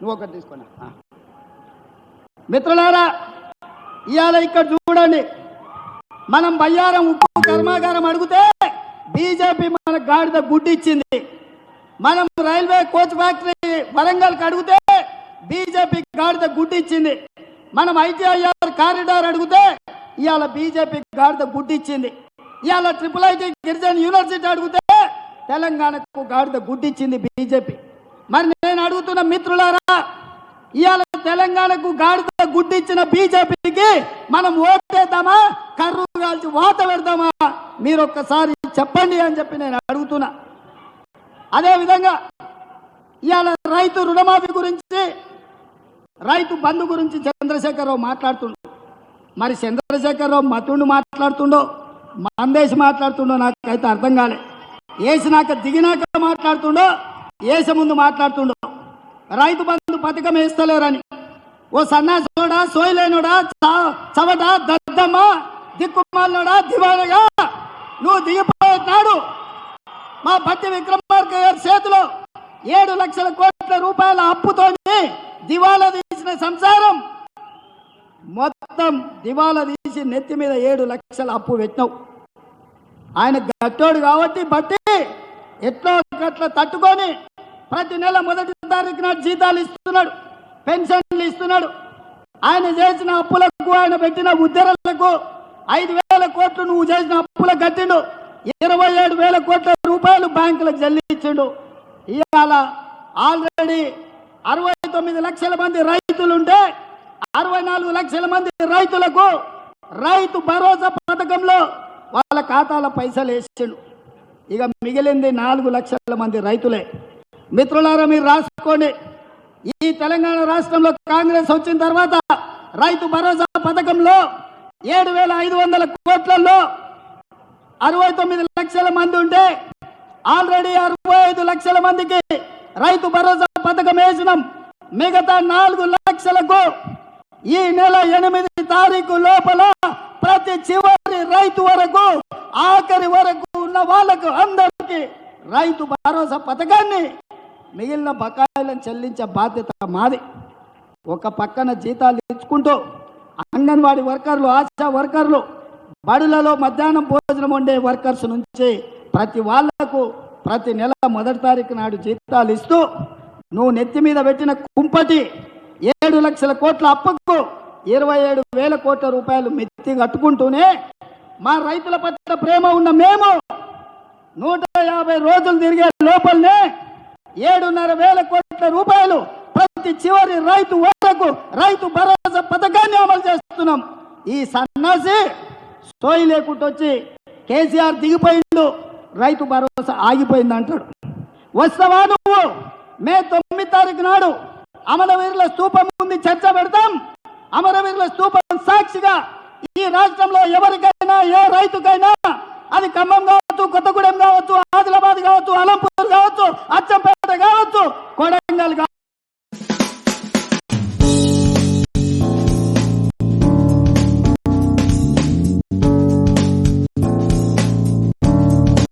నువ్వు ఒకటి తీసుకున్నా. మిత్రులారా, ఇవాళ ఇక్కడ చూడండి, మనం బయ్యారం ఉక్కు కర్మాగారం అడిగితే బీజేపీ మన గాడిద గుడ్డిచ్చింది. మనం రైల్వే కోచ్ ఫ్యాక్టరీ వరంగల్కి అడిగితే బీజేపీ గాడిద గుడ్డిచ్చింది. మనం ఐటీఐఆర్ కారిడార్ అడిగితే ఇవాళ బీజేపీ గాడిద గుడ్డిచ్చింది. ఇవాళ IIIT గిరిజన యూనివర్సిటీ అడిగితే తెలంగాణకు గాడిద గుడ్డిచ్చింది బీజేపీ. మరి నేను అడుగుతున్న మిత్రులారా, ఇవాళ తెలంగాణకు గాడిద గుడ్డిచ్చిన బీజేపీకి మనం ఓటేద్దామా, కర్రు కాల్చి వాత పెడదామా? మీరు ఒక్కసారి చెప్పండి అని చెప్పి నేను అడుగుతున్నా. అదేవిధంగా ఇవాళ రైతు రుణమాఫీ గురించి, రైతు బంధు గురించి చంద్రశేఖరరావు మాట్లాడుతుండు. మరి చంద్రశేఖరరావు మతుండు మాట్లాడుతుండో, మందేసి మాట్లాడుతుండో నాకైతే అర్థం కాలే. వేసినాక దిగినాక మాట్లాడుతుండో, వేసే ముందు మాట్లాడుతుండో. రైతు బంధు పథకం వేస్తలేరని ఓ సన్నాసోడా, సోయలేనోడా, చవట, దద్దమ్మ, దిక్కుమాలనోడా, దివాళగా నువ్వు దిగిపోతున్నాడు. మా భట్టి విక్రమార్క గారి చేతిలో 7 లక్షల కోట్ల రూపాయల అప్పుతో దివాలా తీసిన సంసారం మొత్తం దివాలా తీసి నెత్తి మీద 7 లక్షల అప్పు పెట్టినావు. ఆయన గట్టోడు కాబట్టి బట్టి ఎట్లో గట్ల తట్టుకొని ప్రతి నెల 1వ తారీఖున జీతాలు ఇస్తున్నాడు, పెన్షన్లు ఇస్తున్నాడు. ఆయన చేసిన అప్పులకు, ఆయన పెట్టిన ఉద్దరణలకు 5,000 కోట్లు నువ్వు చేసిన అప్పులకు కట్టిండు. 27,000 కోట్ల రూపాయలు బ్యాంకులకు చెల్లించిండు. ఇవాళ ఆల్రెడీ 69 లక్షల మంది రైతులుంటే 64 లక్షల మంది రైతులకు రైతు భరోసా పథకంలో వాళ్ళ ఖాతాల పైసలు వేసిండు. ఇక మిగిలింది 4 లక్షల మంది రైతులే. మిత్రులారా, మీరు రాసుకోండి. ఈ తెలంగాణ రాష్ట్రంలో కాంగ్రెస్ వచ్చిన తర్వాత రైతు భరోసా పథకంలో 7,500 కోట్లలో 69 లక్షల మంది ఉంటే ఆల్రెడీ 65 లక్షల మందికి రైతు భరోసా పథకం వేసినాం. మిగతా 4 లక్షలకు ఈ నెల 8 తారీఖు లోపల ప్రతి చివరి రైతు వరకు, ఆఖరి వరకు ఉన్న వాళ్ళకు అందరికీ రైతు భరోసా పథకాన్ని, మిగిలిన బకాయిలను చెల్లించే బాధ్యత మాది. ఒక పక్కన జీతాలు ఇచ్చుకుంటూ అంగన్వాడీ వర్కర్లు, ఆశా వర్కర్లు, బడులలో మధ్యాహ్నం భోజనం వండే వర్కర్స్ నుంచి ప్రతి వాళ్లకు ప్రతి నెల 1వ తారీఖు నాడు జీతాలు ఇస్తూ నువ్వు నెత్తి మీద పెట్టిన కుంపటి 7 లక్షల కోట్ల అప్పుకు 27,000 కోట్ల రూపాయలు మెత్తి కట్టుకుంటూనే మా రైతుల పట్ల ప్రేమ ఉన్న మేము 150 రోజులు తిరిగే లోపలనే 7,500 కోట్ల రూపాయలు ప్రతి చివరి రైతు వరకు రైతు భరోసా పథకాన్ని అమలు చేస్తున్నాం. ఈ సన్నాసి సోయి లేకుండా వచ్చి కేసీఆర్ దిగిపోయిండు, రైతు భరోసా ఆగిపోయింది అంటాడు. వస్తావా నువ్వు? మే 9 తారీఖు నాడు అమరవీరుల స్తూపం ముందు చర్చ పెడతాం. అమరవీరుల స్తూపం సాక్షిగా ఈ రాష్ట్రంలో ఎవరికైనా, ఏ రైతుకైనా, అది ఖమ్మం కావచ్చు, కొత్తగూడెం కావచ్చు, ఆదిలాబాద్ కావచ్చు, అలంపూర్ కావచ్చు, అచ్చంపేట కావచ్చు, కొడంగల్